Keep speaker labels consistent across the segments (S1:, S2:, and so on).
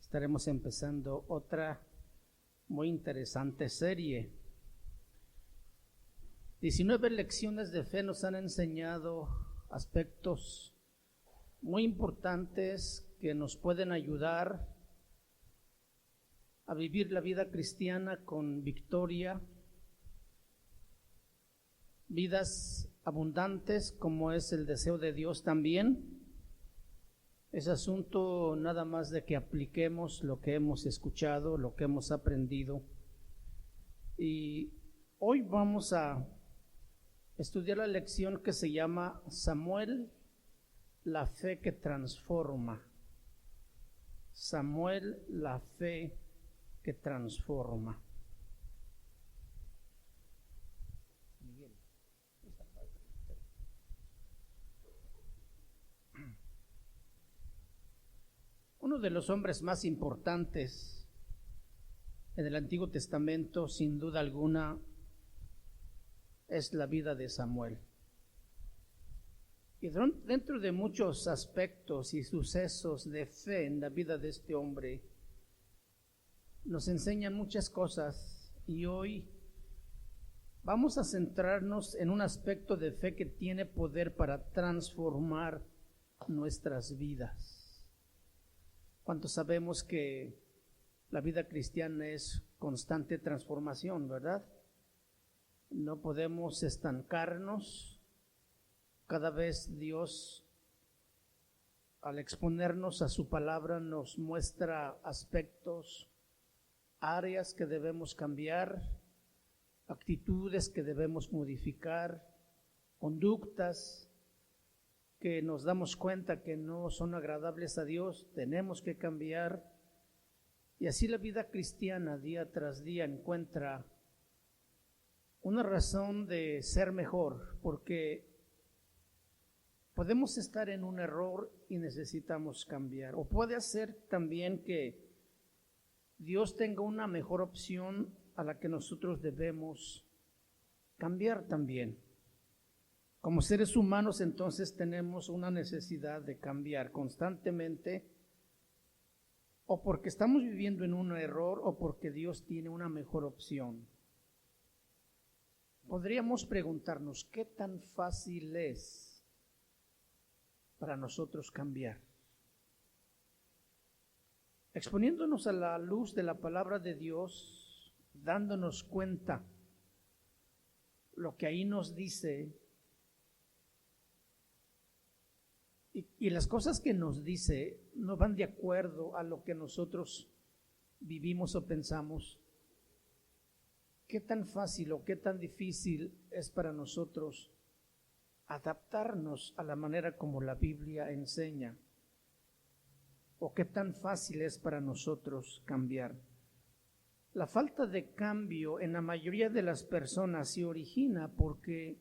S1: Estaremos empezando otra muy interesante serie. 19 lecciones de fe nos han enseñado aspectos muy importantes que nos pueden ayudar a vivir la vida cristiana con victoria, vidas abundantes como es el deseo de Dios también. Es asunto nada más de que apliquemos lo que hemos escuchado, lo que hemos aprendido. Y hoy vamos a estudiar la lección que se llama Samuel, la fe que transforma. Samuel, la fe que transforma. Miguel, esta parte. Uno de los hombres más importantes en el Antiguo Testamento, sin duda alguna, es la vida de Samuel. Y dentro de muchos aspectos y sucesos de fe en la vida de este hombre, nos enseñan muchas cosas, y hoy vamos a centrarnos en un aspecto de fe que tiene poder para transformar nuestras vidas. ¿Cuántos sabemos que la vida cristiana es constante transformación, verdad? No podemos estancarnos. Cada vez Dios, al exponernos a su palabra, nos muestra aspectos, áreas que debemos cambiar, actitudes que debemos modificar, conductas que nos damos cuenta que no son agradables a Dios, tenemos que cambiar. Y así la vida cristiana día tras día encuentra una razón de ser mejor, porque podemos estar en un error y necesitamos cambiar. O puede ser también que Dios tenga una mejor opción a la que nosotros debemos cambiar también. Como seres humanos, entonces, tenemos una necesidad de cambiar constantemente, o porque estamos viviendo en un error, o porque Dios tiene una mejor opción. Podríamos preguntarnos, ¿qué tan fácil es para nosotros cambiar? Exponiéndonos a la luz de la palabra de Dios, dándonos cuenta lo que ahí nos dice, y las cosas que nos dice no van de acuerdo a lo que nosotros vivimos o pensamos. ¿Qué tan fácil o qué tan difícil es para nosotros adaptarnos a la manera como la Biblia enseña? ¿O qué tan fácil es para nosotros cambiar? La falta de cambio en la mayoría de las personas se origina porque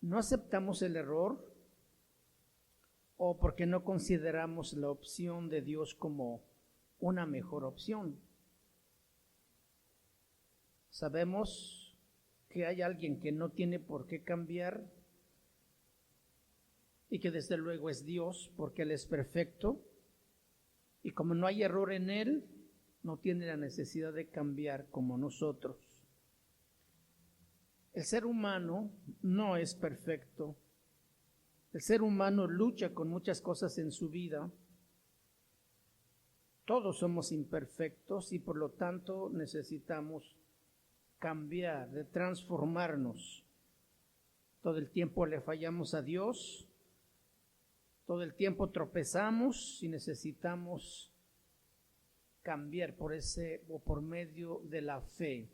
S1: no aceptamos el error o porque no consideramos la opción de Dios como una mejor opción. Sabemos que hay alguien que no tiene por qué cambiar y que desde luego es Dios, porque Él es perfecto, y como no hay error en Él, no tiene la necesidad de cambiar como nosotros. El ser humano no es perfecto. El ser humano lucha con muchas cosas en su vida. Todos somos imperfectos y por lo tanto necesitamos cambiar, de transformarnos. Todo el tiempo le fallamos a Dios, todo el tiempo tropezamos y necesitamos cambiar por medio de la fe,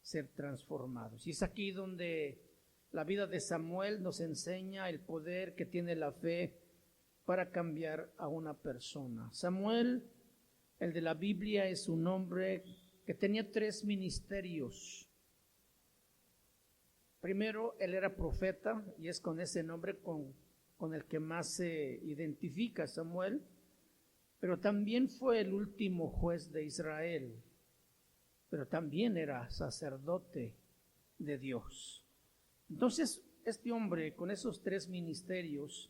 S1: ser transformados. Y es aquí donde la vida de Samuel nos enseña el poder que tiene la fe para cambiar a una persona. Samuel, el de la Biblia, es un hombre que tenía 3 ministerios. Primero, él era profeta, y es con ese nombre con el que más se identifica Samuel, pero también fue el último juez de Israel, pero también era sacerdote de Dios. Entonces, este hombre con esos 3 ministerios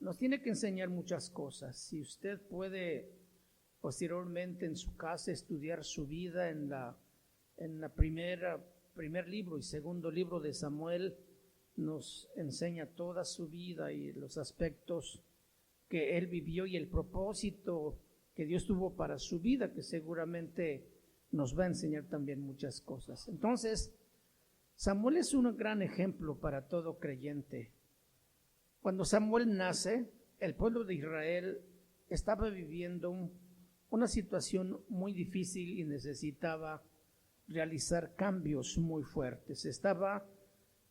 S1: nos tiene que enseñar muchas cosas. Si usted puede posteriormente en su casa estudiar su vida en la primer libro y segundo libro de Samuel. Nos enseña toda su vida y los aspectos que él vivió y el propósito que Dios tuvo para su vida, que seguramente nos va a enseñar también muchas cosas. Entonces, Samuel es un gran ejemplo para todo creyente. Cuando Samuel nace, el pueblo de Israel estaba viviendo una situación muy difícil y necesitaba realizar cambios muy fuertes. Estaba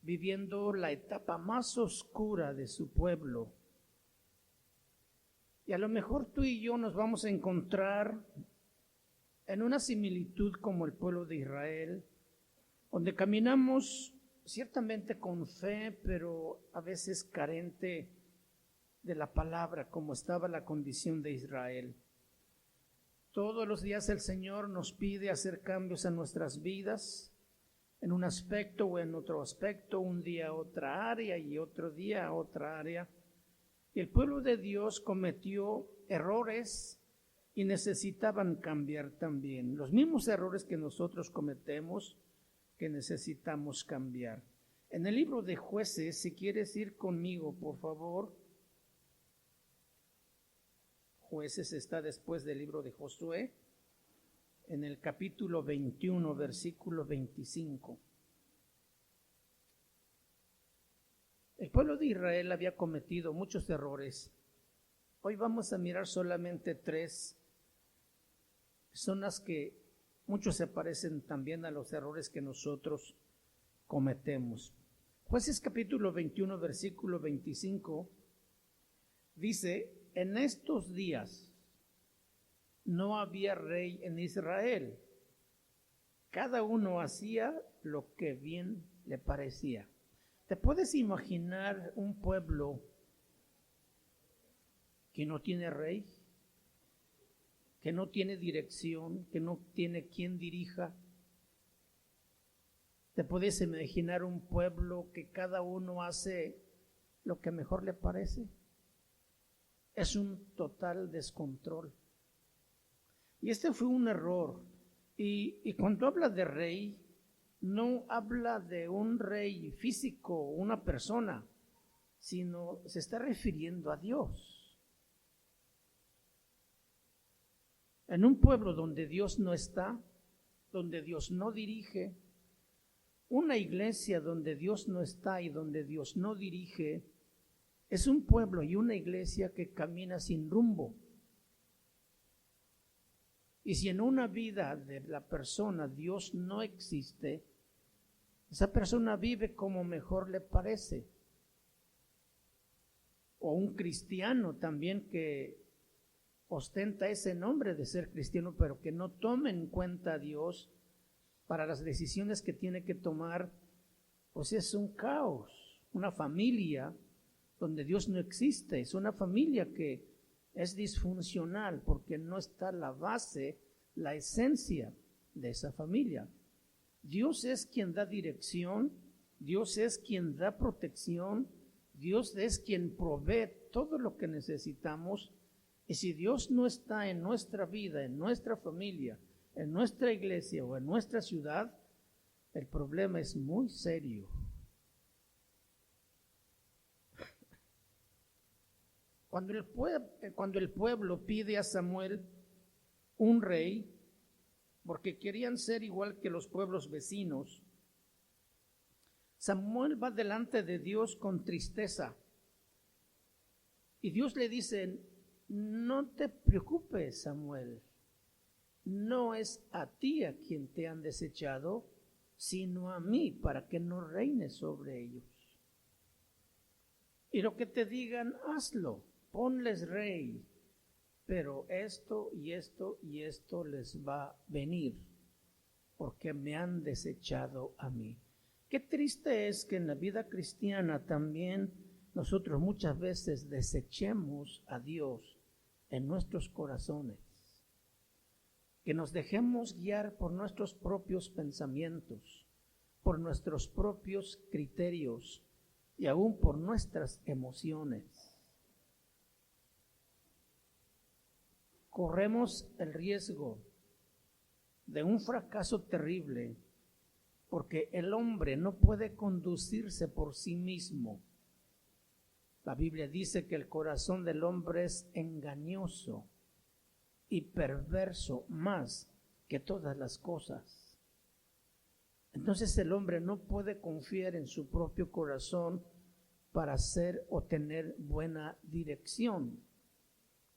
S1: viviendo la etapa más oscura de su pueblo. Y a lo mejor tú y yo nos vamos a encontrar en una similitud como el pueblo de Israel, donde caminamos ciertamente con fe, pero a veces carente de la palabra, como estaba la condición de Israel. Todos los días el Señor nos pide hacer cambios en nuestras vidas, en un aspecto o en otro aspecto, un día otra área y otro día otra área. Y el pueblo de Dios cometió errores y necesitaban cambiar también. Los mismos errores que nosotros cometemos, que necesitamos cambiar. En el libro de Jueces, si quieres ir conmigo, por favor. Jueces está después del libro de Josué, en el capítulo 21, versículo 25. El pueblo de Israel había cometido muchos errores. Hoy vamos a mirar solamente 3. Son las que muchos se parecen también a los errores que nosotros cometemos. Jueces capítulo 21, versículo 25, dice: en estos días no había rey en Israel. Cada uno hacía lo que bien le parecía. ¿Te puedes imaginar un pueblo que no tiene rey, que no tiene dirección, que no tiene quien dirija? ¿Te puedes imaginar un pueblo que cada uno hace lo que mejor le parece? Es un total descontrol. Y este fue un error. Y cuando habla de rey, no habla de un rey físico, una persona, sino se está refiriendo a Dios. En un pueblo donde Dios no está, donde Dios no dirige, una iglesia donde Dios no está y donde Dios no dirige, es un pueblo y una iglesia que camina sin rumbo. Y si en una vida de la persona Dios no existe, esa persona vive como mejor le parece. O un cristiano también que ostenta ese nombre de ser cristiano, pero que no toma en cuenta a Dios para las decisiones que tiene que tomar, pues es un caos. Una familia donde Dios no existe, es una familia que es disfuncional porque no está la base, la esencia de esa familia. Dios es quien da dirección, Dios es quien da protección, Dios es quien provee todo lo que necesitamos. Y si Dios no está en nuestra vida, en nuestra familia, en nuestra iglesia o en nuestra ciudad, el problema es muy serio. Cuando el pueblo pide a Samuel un rey, porque querían ser igual que los pueblos vecinos, Samuel va delante de Dios con tristeza. Y Dios le dice: no te preocupes, Samuel, no es a ti a quien te han desechado, sino a mí, para que no reines sobre ellos. Y lo que te digan, hazlo, ponles rey, pero esto y esto y esto les va a venir, porque me han desechado a mí. Qué triste es que en la vida cristiana también nosotros muchas veces desechemos a Dios en nuestros corazones, que nos dejemos guiar por nuestros propios pensamientos, por nuestros propios criterios y aún por nuestras emociones. corremos el riesgo de un fracaso terrible, porque el hombre no puede conducirse por sí mismo. La Biblia dice que el corazón del hombre es engañoso y perverso más que todas las cosas. Entonces el hombre no puede confiar en su propio corazón para hacer o tener buena dirección.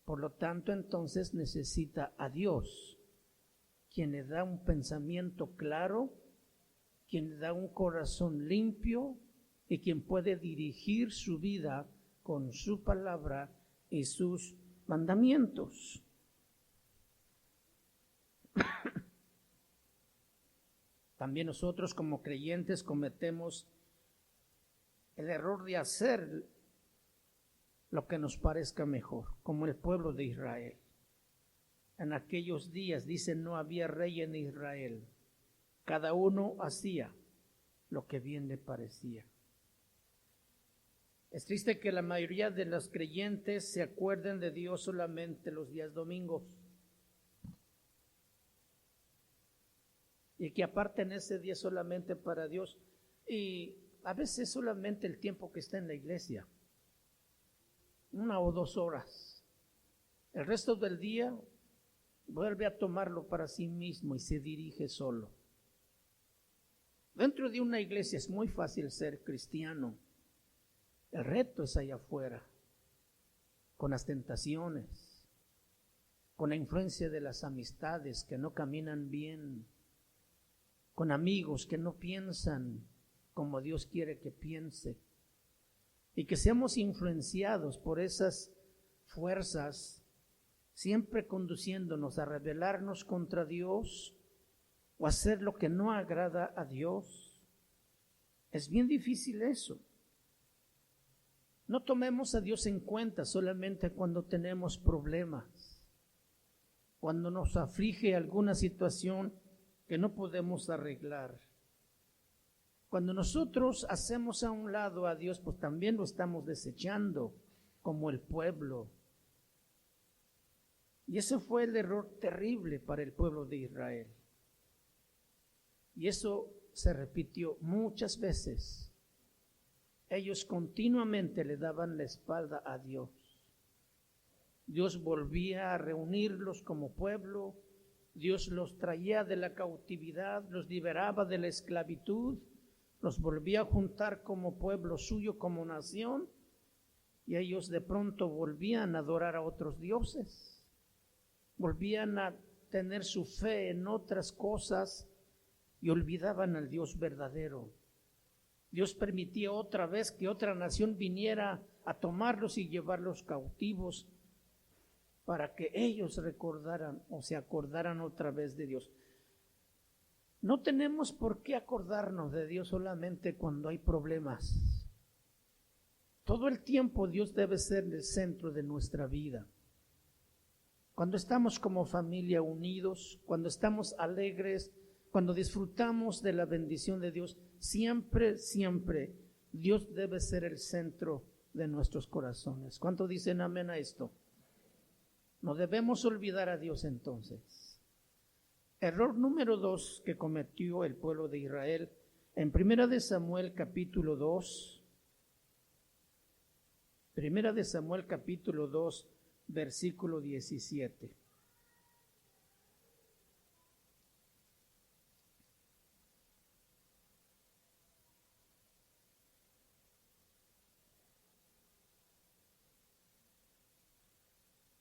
S1: Por lo tanto, entonces necesita a Dios, quien le da un pensamiento claro, quien le da un corazón limpio y quien puede dirigir su vida con su palabra y sus mandamientos. También nosotros como creyentes cometemos el error de hacer lo que nos parezca mejor, como el pueblo de Israel. En aquellos días, dice, no había rey en Israel. Cada uno hacía lo que bien le parecía. Es triste que la mayoría de los creyentes se acuerden de Dios solamente los días domingos y que aparten ese día solamente para Dios, y a veces solamente el tiempo que está en la iglesia, 1 o 2 horas. El resto del día vuelve a tomarlo para sí mismo y se dirige solo. Dentro de una iglesia es muy fácil ser cristiano. El reto es allá afuera, con las tentaciones, con la influencia de las amistades que no caminan bien, con amigos que no piensan como Dios quiere que piense, y que seamos influenciados por esas fuerzas, siempre conduciéndonos a rebelarnos contra Dios o hacer lo que no agrada a Dios. Es bien difícil eso. No tomemos a Dios en cuenta solamente cuando tenemos problemas, cuando nos aflige alguna situación que no podemos arreglar. Cuando nosotros hacemos a un lado a Dios, pues también lo estamos desechando, como el pueblo. Y ese fue el error terrible para el pueblo de Israel. Y eso se repitió muchas veces. Ellos continuamente le daban la espalda a Dios. Dios volvía a reunirlos como pueblo. Dios los traía de la cautividad, los liberaba de la esclavitud, los volvía a juntar como pueblo suyo, como nación, y ellos de pronto volvían a adorar a otros dioses, volvían a tener su fe en otras cosas y olvidaban al Dios verdadero. Dios permitía otra vez que otra nación viniera a tomarlos y llevarlos cautivos para que ellos recordaran o se acordaran otra vez de Dios. No tenemos por qué acordarnos de Dios solamente cuando hay problemas. Todo el tiempo Dios debe ser el centro de nuestra vida. Cuando estamos como familia unidos, cuando estamos alegres, cuando disfrutamos de la bendición de Dios, siempre, siempre Dios debe ser el centro de nuestros corazones. ¿Cuántos dicen amén a esto? No debemos olvidar a Dios entonces. Error número 2 que cometió el pueblo de Israel en 1 Samuel capítulo 2. 1 Samuel capítulo 2, versículo 17.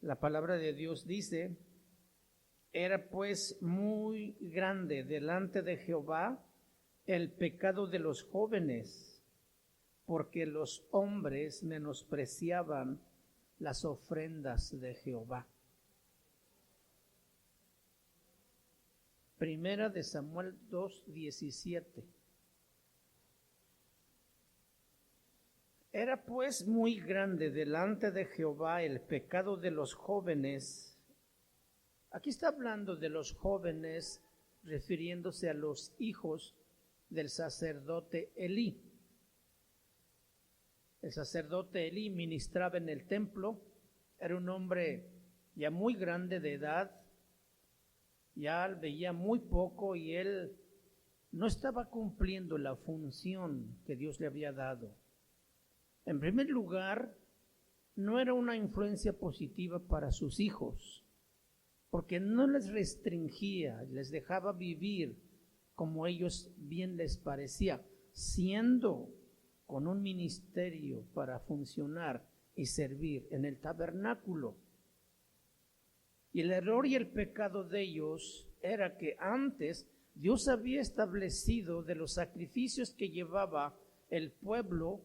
S1: La palabra de Dios dice: era pues muy grande delante de Jehová el pecado de los jóvenes, porque los hombres menospreciaban las ofrendas de Jehová. 1 Samuel 2:17. Era pues muy grande delante de Jehová el pecado de los jóvenes. Aquí está hablando de los jóvenes, refiriéndose a los hijos del sacerdote Elí. El sacerdote Elí ministraba en el templo, era un hombre ya muy grande de edad, ya veía muy poco y él no estaba cumpliendo la función que Dios le había dado. En primer lugar, no era una influencia positiva para sus hijos, porque no les restringía, les dejaba vivir como ellos bien les parecía, siendo con un ministerio para funcionar y servir en el tabernáculo. Y el error y el pecado de ellos era que antes Dios había establecido de los sacrificios que llevaba el pueblo,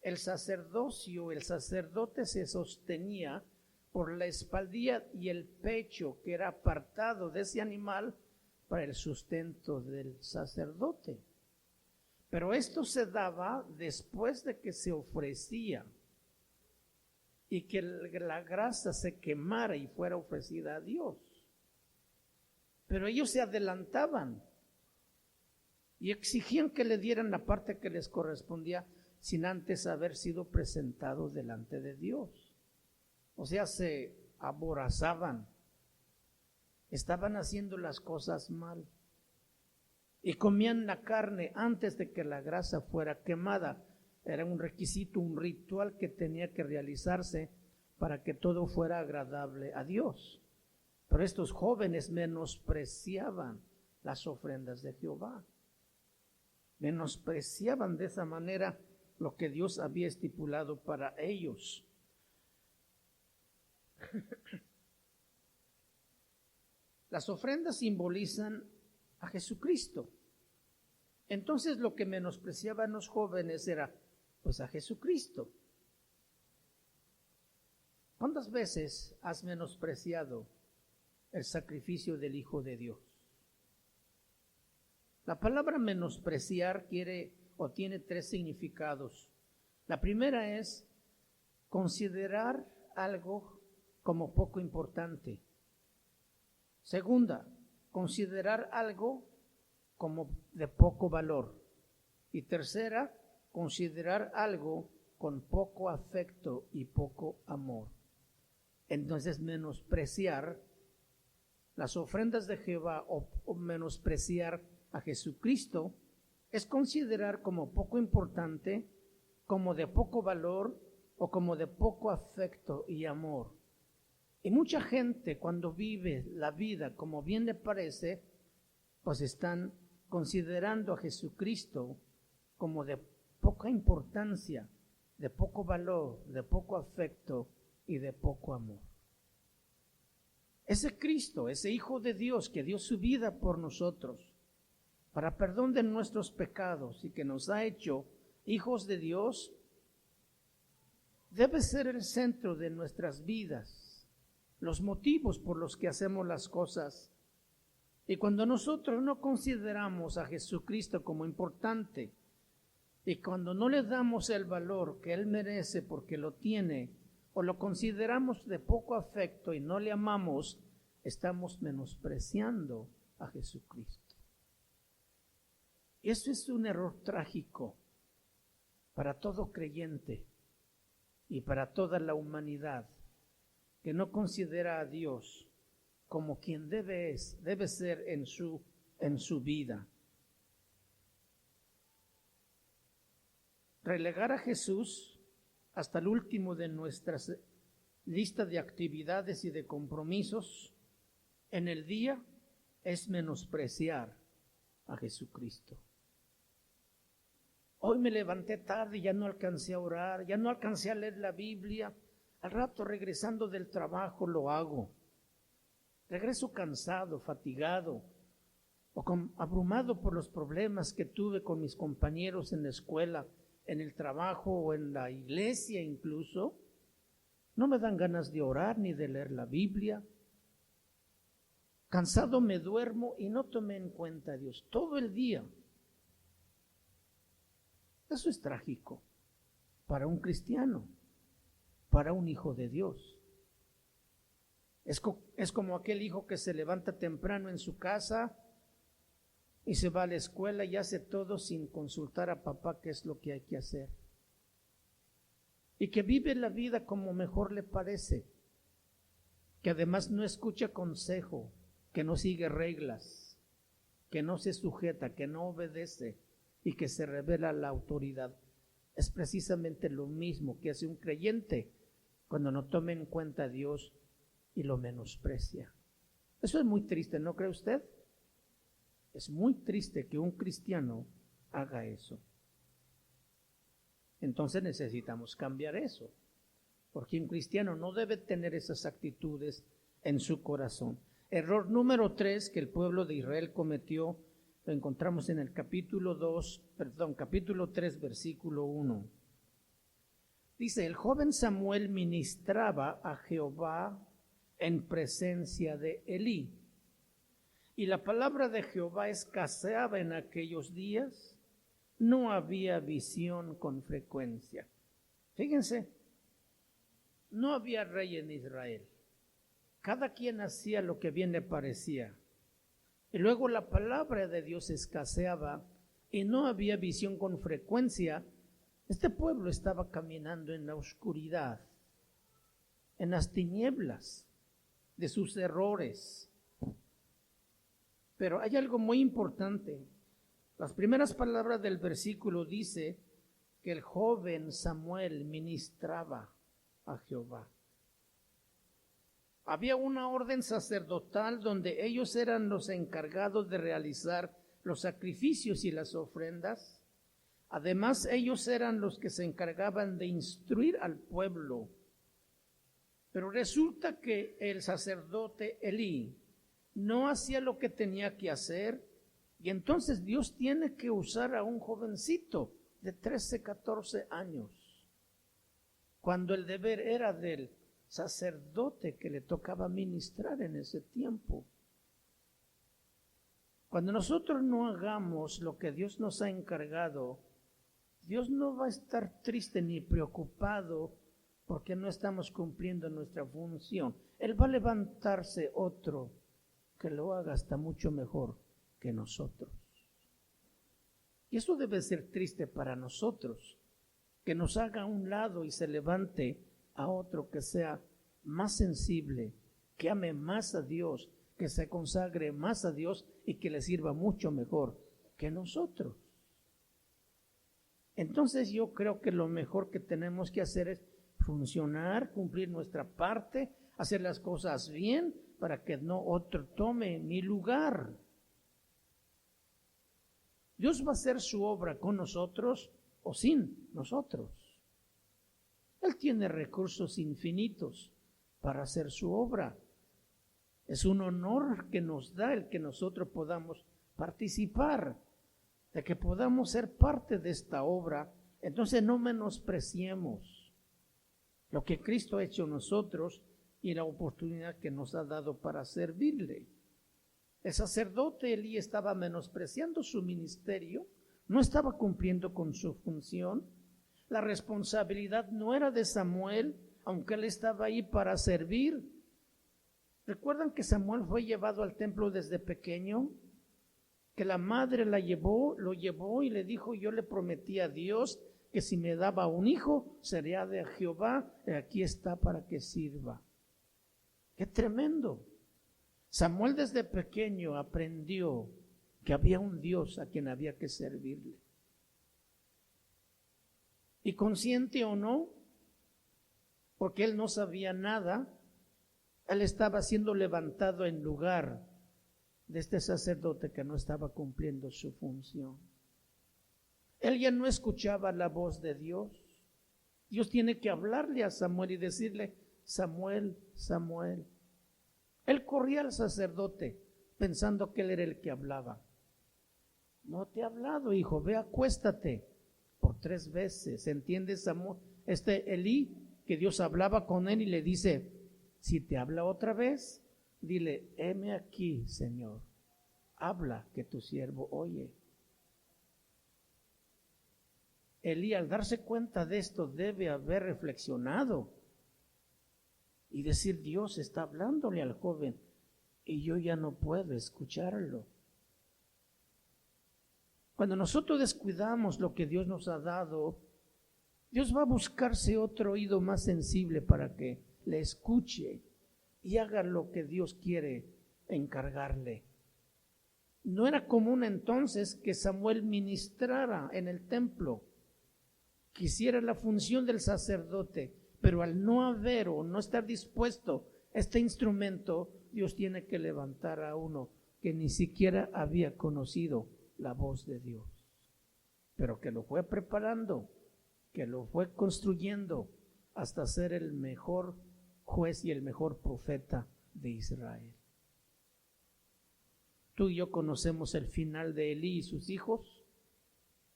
S1: el sacerdote se sostenía por la espaldilla y el pecho que era apartado de ese animal para el sustento del sacerdote. Pero esto se daba después de que se ofrecía y que la grasa se quemara y fuera ofrecida a Dios. Pero ellos se adelantaban y exigían que le dieran la parte que les correspondía sin antes haber sido presentados delante de Dios. O sea, se aborazaban, estaban haciendo las cosas mal y comían la carne antes de que la grasa fuera quemada. Era un requisito, un ritual que tenía que realizarse para que todo fuera agradable a Dios. Pero estos jóvenes menospreciaban las ofrendas de Jehová. Menospreciaban de esa manera lo que Dios había estipulado para ellos. Las ofrendas simbolizan a Jesucristo. Entonces lo que menospreciaban los jóvenes era pues a Jesucristo. ¿Cuántas veces has menospreciado el sacrificio del Hijo de Dios? La palabra menospreciar quiere o tiene tres significados. La primera es considerar algo como poco importante. Segunda, considerar algo como de poco valor. Y tercera, considerar algo con poco afecto y poco amor. Entonces, menospreciar las ofrendas de Jehová o menospreciar a Jesucristo es considerar como poco importante, como de poco valor o como de poco afecto y amor. Y mucha gente cuando vive la vida como bien le parece, pues están considerando a Jesucristo como de poca importancia, de poco valor, de poco afecto y de poco amor. Ese Cristo, ese Hijo de Dios que dio su vida por nosotros, para perdón de nuestros pecados y que nos ha hecho hijos de Dios, debe ser el centro de nuestras vidas, los motivos por los que hacemos las cosas. Y cuando nosotros no consideramos a Jesucristo como importante y cuando no le damos el valor que Él merece porque lo tiene, o lo consideramos de poco afecto y no le amamos, estamos menospreciando a Jesucristo. Y eso es un error trágico para todo creyente y para toda la humanidad que no considera a Dios como quien debe ser en su vida. Relegar a Jesús hasta el último de nuestras listas de actividades y de compromisos en el día es menospreciar a Jesucristo. Hoy me levanté tarde y ya no alcancé a orar, ya no alcancé a leer la Biblia. Al rato regresando del trabajo lo hago. Regreso cansado, fatigado o abrumado por los problemas que tuve con mis compañeros en la escuela, en el trabajo o en la iglesia incluso. No me dan ganas de orar ni de leer la Biblia. Cansado me duermo y no tomé en cuenta a Dios todo el día. Eso es trágico para un cristiano, para un hijo de Dios. Es como aquel hijo que se levanta temprano en su casa y se va a la escuela y hace todo sin consultar a papá qué es lo que hay que hacer. Y que vive la vida como mejor le parece. que además no escucha consejo, que no sigue reglas, que no se sujeta, que no obedece y que se revela a la autoridad, es precisamente lo mismo que hace un creyente cuando no toma en cuenta a Dios y lo menosprecia. Eso es muy triste, ¿no cree usted? Es muy triste que un cristiano haga eso. Entonces necesitamos cambiar eso, porque un cristiano no debe tener esas actitudes en su corazón. Error número 3 que el pueblo de Israel cometió, lo encontramos en el capítulo 3, versículo 1. Dice, el joven Samuel ministraba a Jehová en presencia de Elí. Y la palabra de Jehová escaseaba en aquellos días, no había visión con frecuencia. Fíjense, no había rey en Israel. Cada quien hacía lo que bien le parecía. Y luego la palabra de Dios escaseaba y no había visión con frecuencia. Este pueblo estaba caminando en la oscuridad, en las tinieblas de sus errores. Pero hay algo muy importante. Las primeras palabras del versículo dice que el joven Samuel ministraba a Jehová. Había una orden sacerdotal donde ellos eran los encargados de realizar los sacrificios y las ofrendas. Además, ellos eran los que se encargaban de instruir al pueblo. Pero resulta que el sacerdote Elí no hacía lo que tenía que hacer, y entonces Dios tiene que usar a un jovencito de 13, 14 años, cuando el deber era del sacerdote que le tocaba ministrar en ese tiempo. Cuando nosotros no hagamos lo que Dios nos ha encargado, Dios no va a estar triste ni preocupado porque no estamos cumpliendo nuestra función. Él va a levantarse otro que lo haga hasta mucho mejor que nosotros. Y eso debe ser triste para nosotros, que nos haga a un lado y se levante a otro que sea más sensible, que ame más a Dios, que se consagre más a Dios y que le sirva mucho mejor que nosotros. Entonces yo creo que lo mejor que tenemos que hacer es funcionar, cumplir nuestra parte, hacer las cosas bien para que no otro tome mi lugar. Dios va a hacer su obra con nosotros o sin nosotros. Él tiene recursos infinitos para hacer su obra. Es un honor que nos da el que nosotros podamos participar, de que podamos ser parte de esta obra. Entonces no menospreciemos lo que Cristo ha hecho en nosotros y la oportunidad que nos ha dado para servirle. El sacerdote Elí estaba menospreciando su ministerio, no estaba cumpliendo con su función. La responsabilidad no era de Samuel, aunque él estaba ahí para servir. ¿Recuerdan que Samuel fue llevado al templo desde pequeño? Que la madre lo llevó y le dijo, yo le prometí a Dios que si me daba un hijo, sería de Jehová, y aquí está para que sirva. ¡Qué tremendo! Samuel desde pequeño aprendió que había un Dios a quien había que servirle. Y consciente o no, porque él no sabía nada, él estaba siendo levantado en lugar de este sacerdote que no estaba cumpliendo su función. Él ya no escuchaba la voz de Dios. Dios tiene que hablarle a Samuel y decirle, Samuel, Samuel. Él corría al sacerdote pensando que él era el que hablaba. No te he hablado, hijo, ve, acuéstate. Por 3 veces, ¿entiendes, Samuel? Elí, que Dios hablaba con él y le dice, si te habla otra vez, dile, heme aquí, Señor, habla que tu siervo oye. Elí, al darse cuenta de esto, debe haber reflexionado y decir, Dios está hablándole al joven y yo ya no puedo escucharlo. Cuando nosotros descuidamos lo que Dios nos ha dado, Dios va a buscarse otro oído más sensible para que le escuche. y haga lo que Dios quiere encargarle. No era común entonces que Samuel ministrara en el templo, que hiciera la función del sacerdote, pero al no haber o no estar dispuesto este instrumento, Dios tiene que levantar a uno que ni siquiera había conocido la voz de Dios, pero que lo fue preparando, que lo fue construyendo hasta ser el mejor juez y el mejor profeta de Israel. Tú y yo conocemos el final de Elí y sus hijos,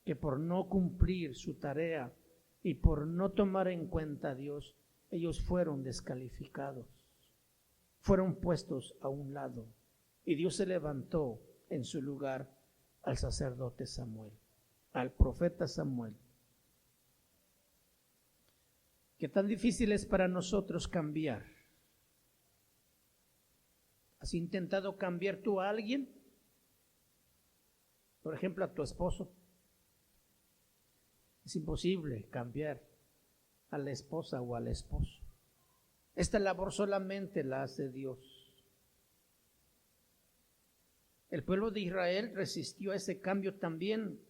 S1: que por no cumplir su tarea y por no tomar en cuenta a Dios, ellos fueron descalificados, fueron puestos a un lado, y Dios se levantó en su lugar al sacerdote Samuel, al profeta Samuel. ¿Qué tan difícil es para nosotros cambiar? ¿Has intentado cambiar tú a alguien? Por ejemplo, a tu esposo. Es imposible cambiar a la esposa o al esposo. Esta labor solamente la hace Dios. El pueblo de Israel resistió a ese cambio también.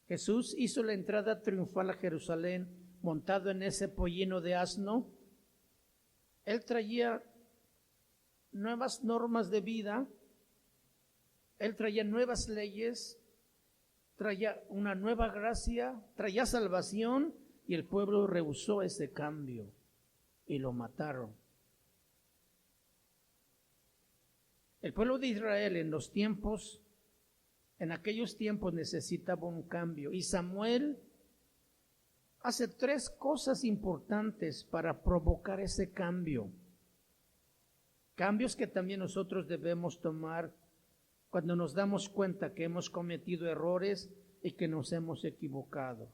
S1: Jesús hizo la entrada triunfal a Jerusalén montado en ese pollino de asno. Él traía nuevas normas de vida, él traía nuevas leyes, traía una nueva gracia, traía salvación, y el pueblo rehusó ese cambio y lo mataron. El pueblo de Israel en aquellos tiempos necesitaba un cambio, y Samuel hace 3 cosas importantes para provocar ese cambio. Cambios que también nosotros debemos tomar cuando nos damos cuenta que hemos cometido errores y que nos hemos equivocado.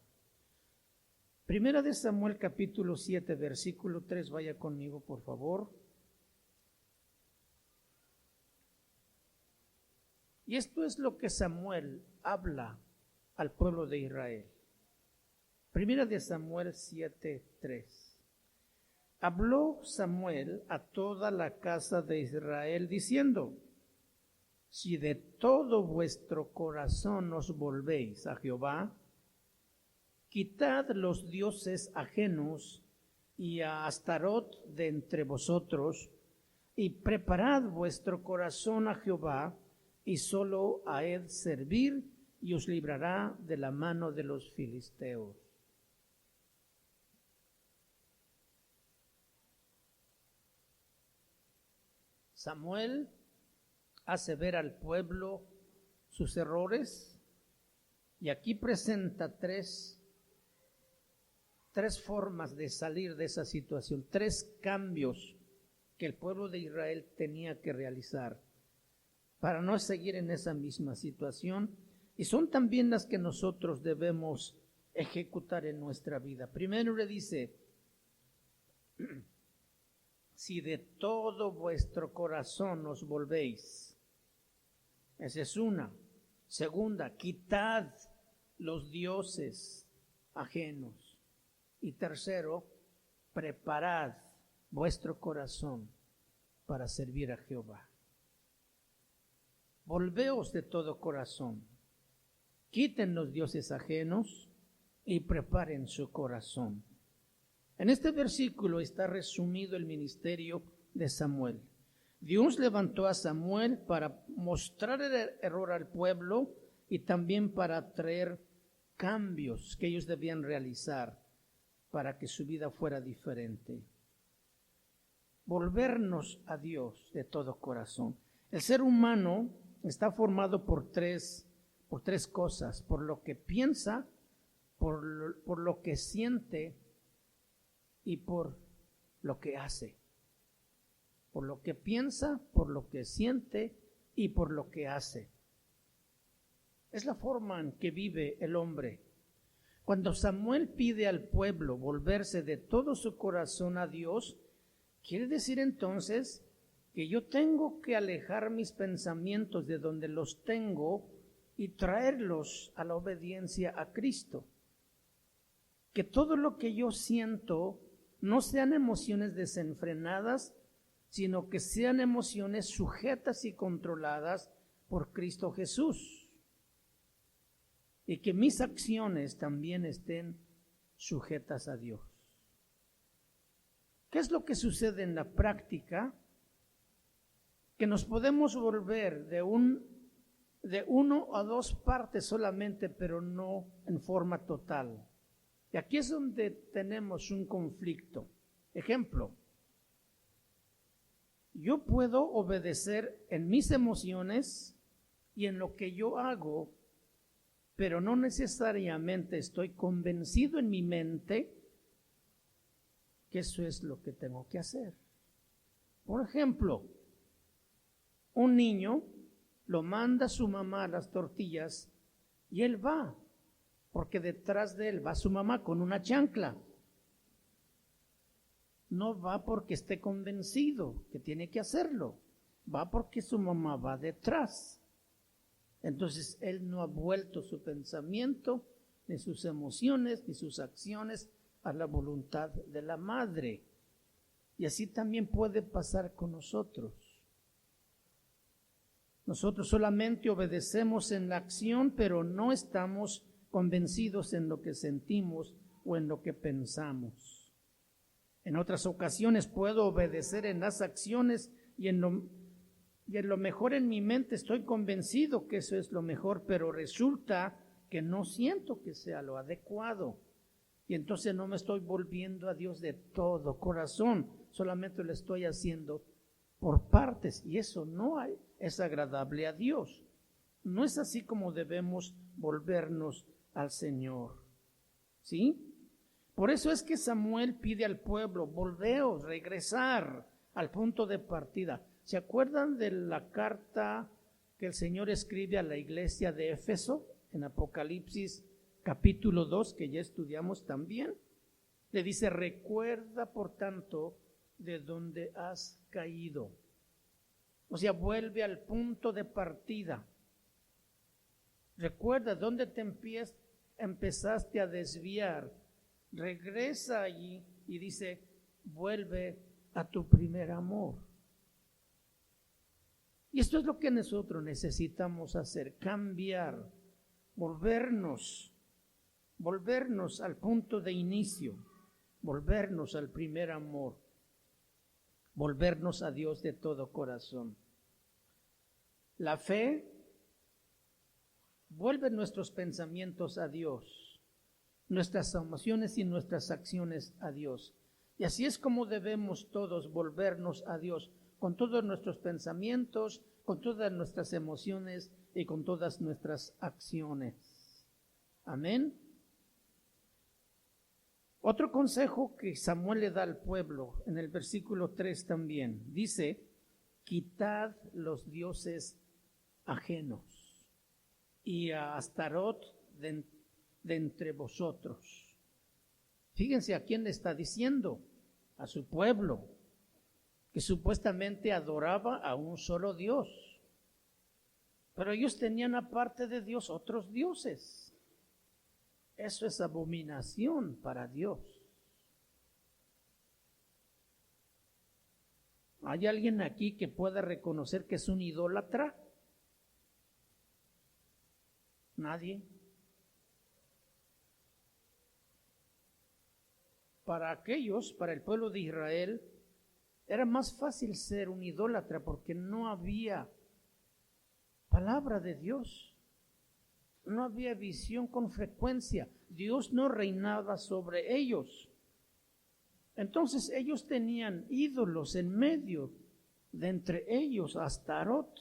S1: Primera de Samuel capítulo 7, versículo 3, vaya conmigo por favor. Y esto es lo que Samuel habla al pueblo de Israel. Primera de Samuel 7:3. Habló Samuel a toda la casa de Israel diciendo: si de todo vuestro corazón os volvéis a Jehová, quitad los dioses ajenos y a Astarot de entre vosotros, y preparad vuestro corazón a Jehová, y solo a él servir, y os librará de la mano de los filisteos. Samuel hace ver al pueblo sus errores, y aquí presenta tres formas de salir de esa situación, 3 cambios que el pueblo de Israel tenía que realizar para no seguir en esa misma situación, y son también las que nosotros debemos ejecutar en nuestra vida. Primero le dice: si de todo vuestro corazón os volvéis. Esa es una. Segunda, quitad los dioses ajenos. Y tercero, preparad vuestro corazón para servir a Jehová. Volveos de todo corazón. Quiten los dioses ajenos y preparen su corazón. En este versículo está resumido el ministerio de Samuel. Dios levantó a Samuel para mostrar el error al pueblo y también para traer cambios que ellos debían realizar para que su vida fuera diferente. Volvernos a Dios de todo corazón. El ser humano está formado por tres cosas: por lo que piensa, por lo que siente y por lo que hace. Por lo que piensa, por lo que siente y por lo que hace. Es la forma en que vive el hombre. Cuando Samuel pide al pueblo volverse de todo su corazón a Dios, quiere decir entonces que yo tengo que alejar mis pensamientos de donde los tengo y traerlos a la obediencia a Cristo. Que todo lo que yo siento no sean emociones desenfrenadas, sino que sean emociones sujetas y controladas por Cristo Jesús. Y que mis acciones también estén sujetas a Dios. ¿Qué es lo que sucede en la práctica? Que nos podemos volver de uno a dos partes solamente, pero no en forma total. Y aquí es donde tenemos un conflicto. Ejemplo, yo puedo obedecer en mis emociones y en lo que yo hago, pero no necesariamente estoy convencido en mi mente que eso es lo que tengo que hacer. Por ejemplo, un niño lo manda su mamá a las tortillas y él va, porque detrás de él va su mamá con una chancla. No va porque esté convencido que tiene que hacerlo, va porque su mamá va detrás. Entonces él no ha vuelto su pensamiento, ni sus emociones, ni sus acciones a la voluntad de la madre. Y así también puede pasar con nosotros. Nosotros solamente obedecemos en la acción, pero no estamos convencidos en lo que sentimos o en lo que pensamos. En otras ocasiones puedo obedecer en las acciones y en lo mejor en mi mente estoy convencido que eso es lo mejor, pero resulta que no siento que sea lo adecuado. Y entonces no me estoy volviendo a Dios de todo corazón, solamente lo estoy haciendo por partes y eso no es agradable a Dios. No es así como debemos volvernos al Señor. ¿Sí? Por eso es que Samuel pide al pueblo, volveos, regresar al punto de partida. ¿Se acuerdan de la carta que el Señor escribe a la iglesia de Éfeso en Apocalipsis capítulo 2, que ya estudiamos también? Le dice, recuerda por tanto de dónde has caído. O sea, vuelve al punto de partida. Recuerda dónde te empezaste a desviar. Regresa allí y dice, vuelve a tu primer amor. Y esto es lo que nosotros necesitamos hacer, cambiar, volvernos al punto de inicio, volvernos al primer amor, volvernos a Dios de todo corazón. La fe vuelve nuestros pensamientos a Dios, nuestras emociones y nuestras acciones a Dios. Y así es como debemos todos volvernos a Dios, con todos nuestros pensamientos, con todas nuestras emociones y con todas nuestras acciones. Amén. Otro consejo que Samuel le da al pueblo en el versículo 3 también, dice, quitad los dioses ajenos y a Astarot de entre vosotros. Fíjense a quién le está diciendo, a su pueblo, que supuestamente adoraba a un solo Dios. Pero ellos tenían aparte de Dios otros dioses. Eso es abominación para Dios. ¿Hay alguien aquí que pueda reconocer que es un idólatra? Nadie. Para el pueblo de Israel, era más fácil ser un idólatra porque no había palabra de Dios. No había visión con frecuencia. Dios no reinaba sobre ellos. Entonces ellos tenían ídolos en medio de entre ellos, Astarot.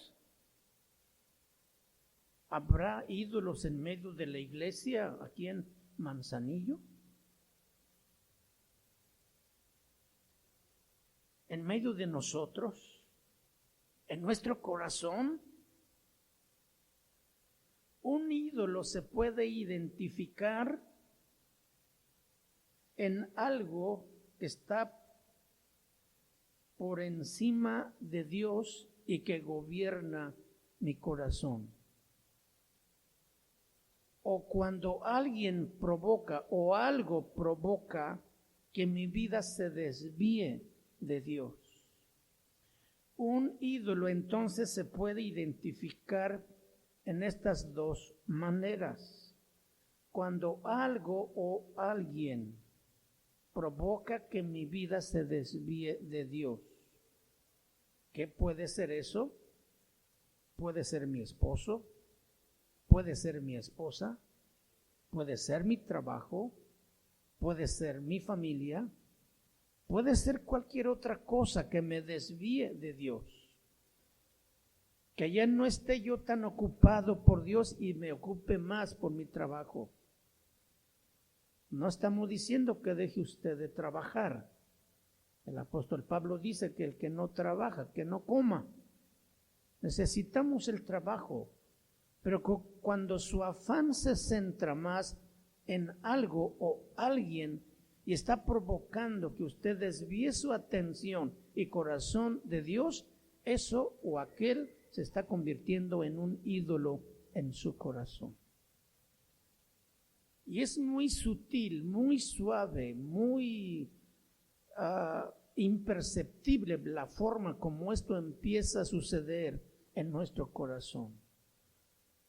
S1: ¿Habrá ídolos en medio de la iglesia aquí en Manzanillo? ¿En medio de nosotros? ¿En nuestro corazón? Un ídolo se puede identificar en algo que está por encima de Dios y que gobierna mi corazón. O cuando alguien provoca o algo provoca que mi vida se desvíe de Dios. Un ídolo entonces se puede identificar en estas dos maneras. Cuando algo o alguien provoca que mi vida se desvíe de Dios. ¿Qué puede ser eso? Puede ser mi esposo, puede ser mi esposa, puede ser mi trabajo, puede ser mi familia, puede ser cualquier otra cosa que me desvíe de Dios. Que ya no esté yo tan ocupado por Dios y me ocupe más por mi trabajo. No estamos diciendo que deje usted de trabajar. El apóstol Pablo dice que el que no trabaja, que no coma. Necesitamos el trabajo, pero cuando su afán se centra más en algo o alguien y está provocando que usted desvíe su atención y corazón de Dios, eso o aquel se está convirtiendo en un ídolo en su corazón. Y es muy sutil, muy suave, muy imperceptible la forma como esto empieza a suceder en nuestro corazón.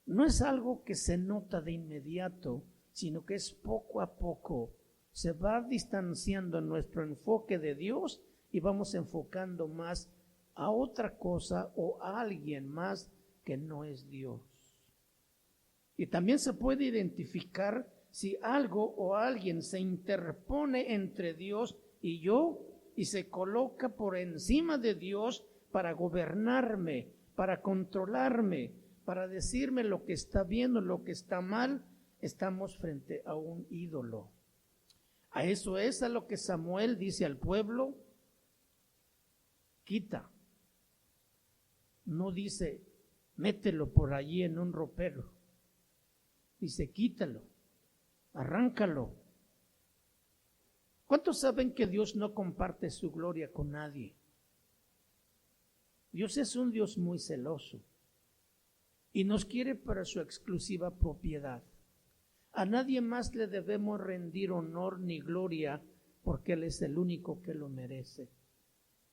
S1: No es algo que se nota de inmediato, sino que es poco a poco. Se va distanciando nuestro enfoque de Dios y vamos enfocando más a otra cosa o a alguien más que no es Dios. Y también se puede identificar si algo o alguien se interpone entre Dios y yo y se coloca por encima de Dios para gobernarme, para controlarme, para decirme lo que está bien o lo que está mal, estamos frente a un ídolo. A eso es a lo que Samuel dice al pueblo, quita. No dice, mételo por allí en un ropero. Dice, quítalo, arráncalo. ¿Cuántos saben que Dios no comparte su gloria con nadie? Dios es un Dios muy celoso y nos quiere para su exclusiva propiedad. A nadie más le debemos rendir honor ni gloria porque Él es el único que lo merece.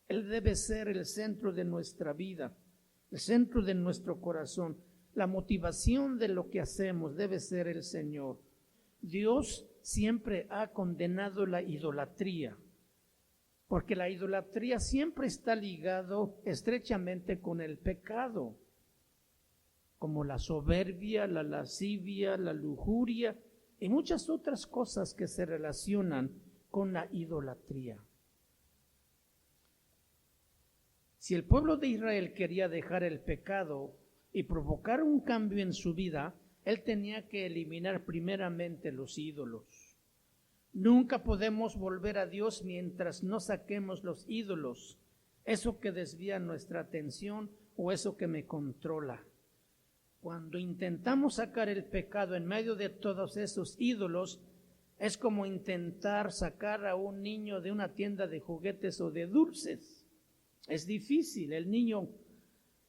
S1: Él debe ser el centro de nuestra vida, el centro de nuestro corazón. La motivación de lo que hacemos debe ser el Señor. Dios siempre ha condenado la idolatría, porque la idolatría siempre está ligado estrechamente con el pecado, como la soberbia, la lascivia, la lujuria y muchas otras cosas que se relacionan con la idolatría. Si el pueblo de Israel quería dejar el pecado y provocar un cambio en su vida, él tenía que eliminar primeramente los ídolos. Nunca podemos volver a Dios mientras no saquemos los ídolos, eso que desvía nuestra atención o eso que me controla. Cuando intentamos sacar el pecado en medio de todos esos ídolos, es como intentar sacar a un niño de una tienda de juguetes o de dulces. Es difícil, el niño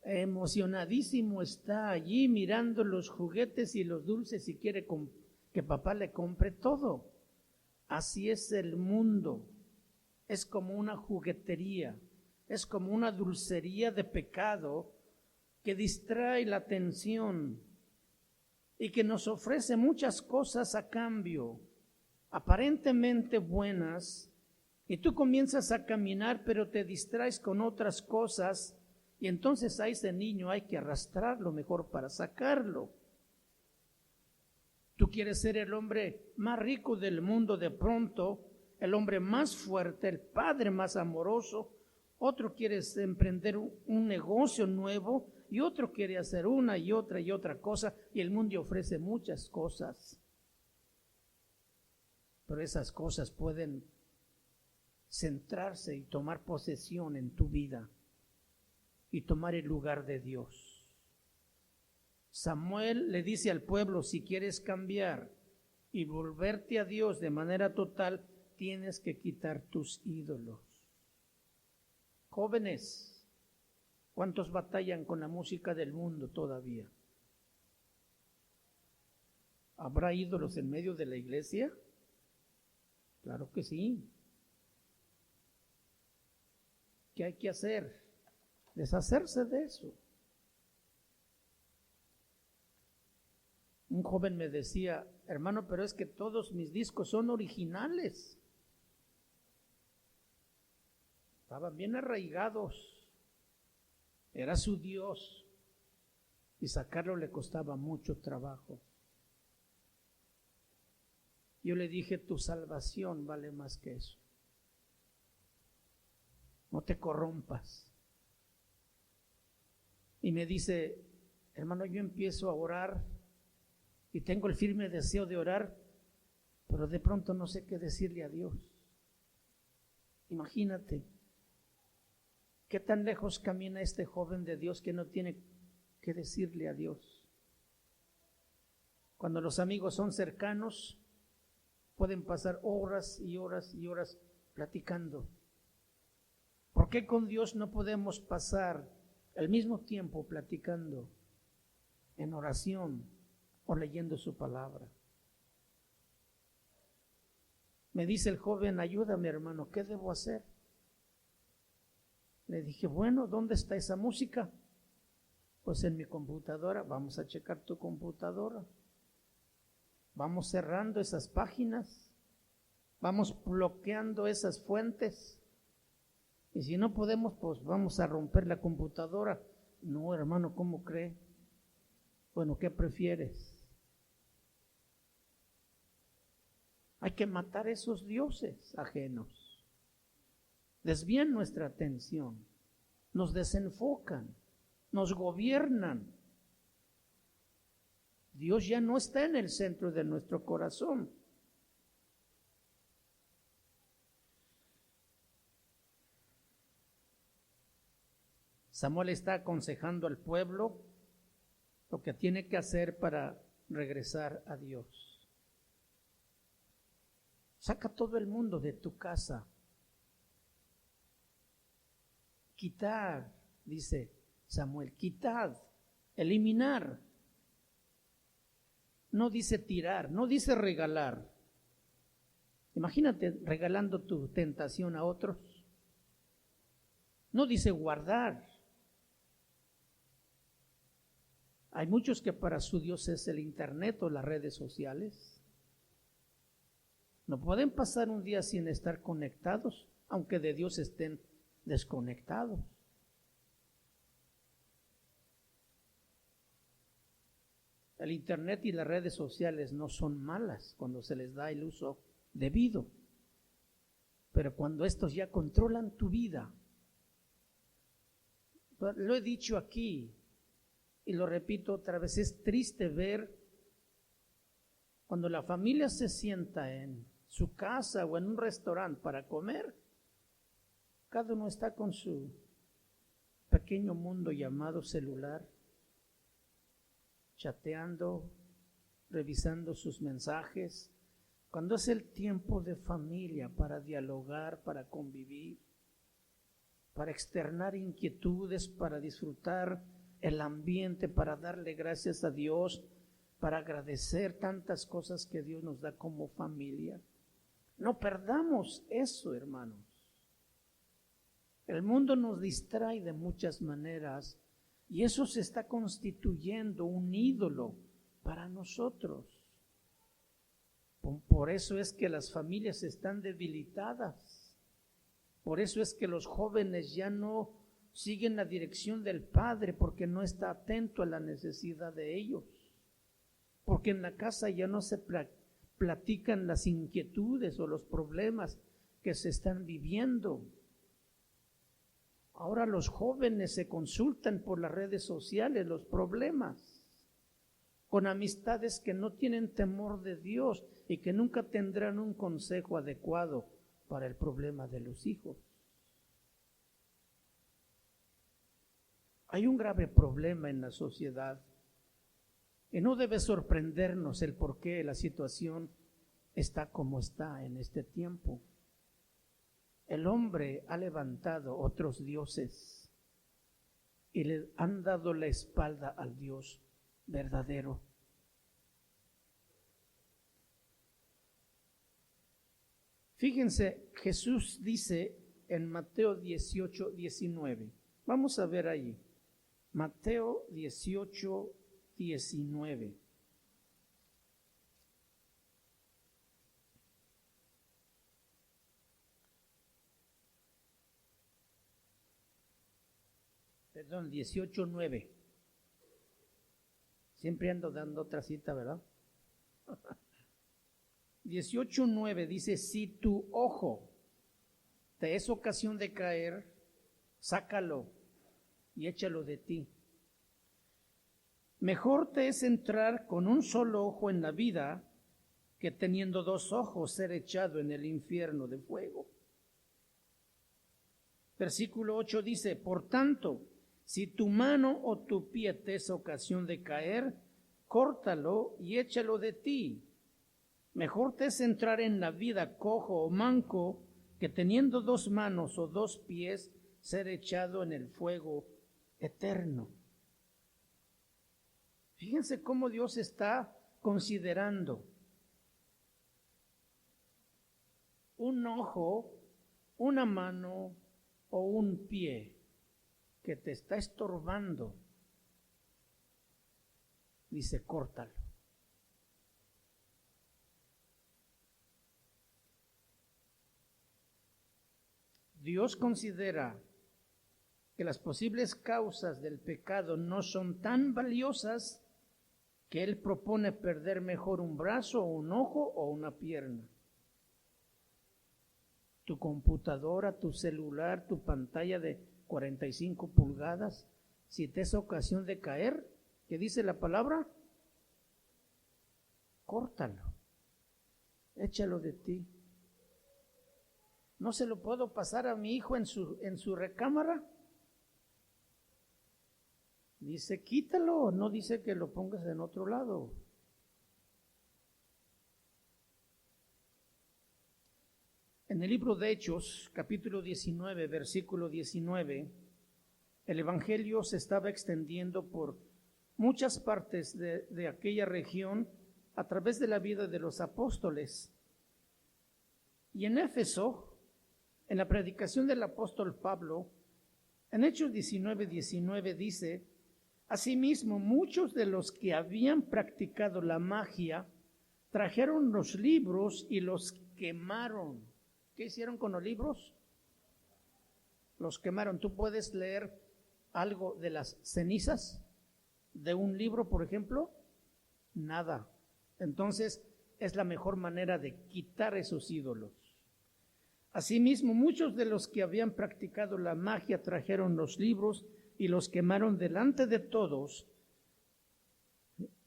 S1: emocionadísimo está allí mirando los juguetes y los dulces y quiere que papá le compre todo. Así es el mundo, es como una juguetería, es como una dulcería de pecado que distrae la atención y que nos ofrece muchas cosas a cambio, aparentemente buenas, y tú comienzas a caminar pero te distraes con otras cosas y entonces a ese niño hay que arrastrarlo mejor para sacarlo. Tú quieres ser el hombre más rico del mundo de pronto, el hombre más fuerte, el padre más amoroso. Otro quiere emprender un negocio nuevo y otro quiere hacer una y otra cosa, y el mundo ofrece muchas cosas. Pero esas cosas pueden centrarse y tomar posesión en tu vida y tomar el lugar de Dios. Samuel le dice al pueblo, si quieres cambiar y volverte a Dios de manera total, tienes que quitar tus ídolos. Jóvenes, ¿cuántos batallan con la música del mundo todavía? ¿Habrá ídolos en medio de la iglesia? Claro que sí. ¿Qué hay que hacer? Deshacerse de eso. Un joven me decía, hermano, pero es que todos mis discos son originales. Estaban bien arraigados. Era su Dios. Y sacarlo le costaba mucho trabajo. Yo le dije, tu salvación vale más que eso. No te corrompas. Y me dice, hermano, yo empiezo a orar y tengo el firme deseo de orar, pero de pronto no sé qué decirle a Dios. Imagínate, qué tan lejos camina este joven de Dios que no tiene que decirle a Dios. Cuando los amigos son cercanos, pueden pasar horas y horas y horas platicando. ¿Por qué con Dios no podemos pasar el mismo tiempo platicando en oración o leyendo su palabra? Me dice el joven, ayúdame hermano, ¿qué debo hacer? Le dije, bueno, ¿dónde está esa música? Pues en mi computadora. Vamos a checar tu computadora. Vamos cerrando esas páginas. Vamos bloqueando esas fuentes. Y si no podemos, pues vamos a romper la computadora. No, hermano, ¿cómo cree? Bueno, ¿qué prefieres? Hay que matar esos dioses ajenos. Desvían nuestra atención, nos desenfocan, nos gobiernan. Dios ya no está en el centro de nuestro corazón. Samuel está aconsejando al pueblo lo que tiene que hacer para regresar a Dios. Saca todo el mundo de tu casa. Quitar, dice Samuel, quitad, eliminar. No dice tirar, no dice regalar. Imagínate regalando tu tentación a otros. No dice guardar. Hay muchos que para su Dios es el internet o las redes sociales. No pueden pasar un día sin estar conectados, aunque de Dios estén desconectados. El internet y las redes sociales no son malas cuando se les da el uso debido, pero cuando estos ya controlan tu vida, lo he dicho aquí y lo repito otra vez, es triste ver cuando la familia se sienta en su casa o en un restaurante para comer, cada uno está con su pequeño mundo llamado celular, chateando, revisando sus mensajes, cuando es el tiempo de familia para dialogar, para convivir, para externar inquietudes, para disfrutar el ambiente, para darle gracias a Dios, para agradecer tantas cosas que Dios nos da como familia. No perdamos eso, hermanos. El mundo nos distrae de muchas maneras y eso se está constituyendo un ídolo para nosotros. Por eso es que las familias están debilitadas. Por eso es que los jóvenes ya no siguen la dirección del padre porque no está atento a la necesidad de ellos. Porque en la casa ya no se platican las inquietudes o los problemas que se están viviendo. Ahora los jóvenes se consultan por las redes sociales los problemas, con amistades que no tienen temor de Dios y que nunca tendrán un consejo adecuado para el problema de los hijos. Hay un grave problema en la sociedad y no debe sorprendernos el por qué la situación está como está en este tiempo. El hombre ha levantado otros dioses y le han dado la espalda al Dios verdadero. Fíjense, Jesús dice en Mateo 18, 19. Vamos a ver ahí. Mateo 18, 19. Perdón, 18, 9. Siempre ando dando otra cita, ¿verdad? 18, 9 dice, si tu ojo te es ocasión de caer, sácalo y échalo de ti. Mejor te es entrar con un solo ojo en la vida que teniendo dos ojos ser echado en el infierno de fuego. Versículo 8 dice, por tanto, si tu mano o tu pie te es ocasión de caer, córtalo y échalo de ti. Mejor te es entrar en la vida cojo o manco que teniendo dos manos o dos pies ser echado en el fuego eterno. Fíjense cómo Dios está considerando un ojo, una mano o un pie que te está estorbando. Dice, córtalo. Dios considera que las posibles causas del pecado no son tan valiosas que Él propone perder mejor un brazo, un ojo o una pierna. Tu computadora, tu celular, tu pantalla de 45 pulgadas, si te es ocasión de caer, ¿qué dice la palabra? Córtalo, échalo de ti. ¿No se lo puedo pasar a mi hijo en su recámara? Dice, quítalo, no dice que lo pongas en otro lado. En el libro de Hechos, capítulo 19, versículo 19, el evangelio se estaba extendiendo por muchas partes de aquella región a través de la vida de los apóstoles. Y en Éfeso, en la predicación del apóstol Pablo, en Hechos 19, 19 dice, asimismo, muchos de los que habían practicado la magia trajeron los libros y los quemaron. ¿Qué hicieron con los libros? Los quemaron. ¿Tú puedes leer algo de las cenizas de un libro, por ejemplo? Nada. Entonces, es la mejor manera de quitar esos ídolos. Asimismo, muchos de los que habían practicado la magia trajeron los libros y los quemaron delante de todos,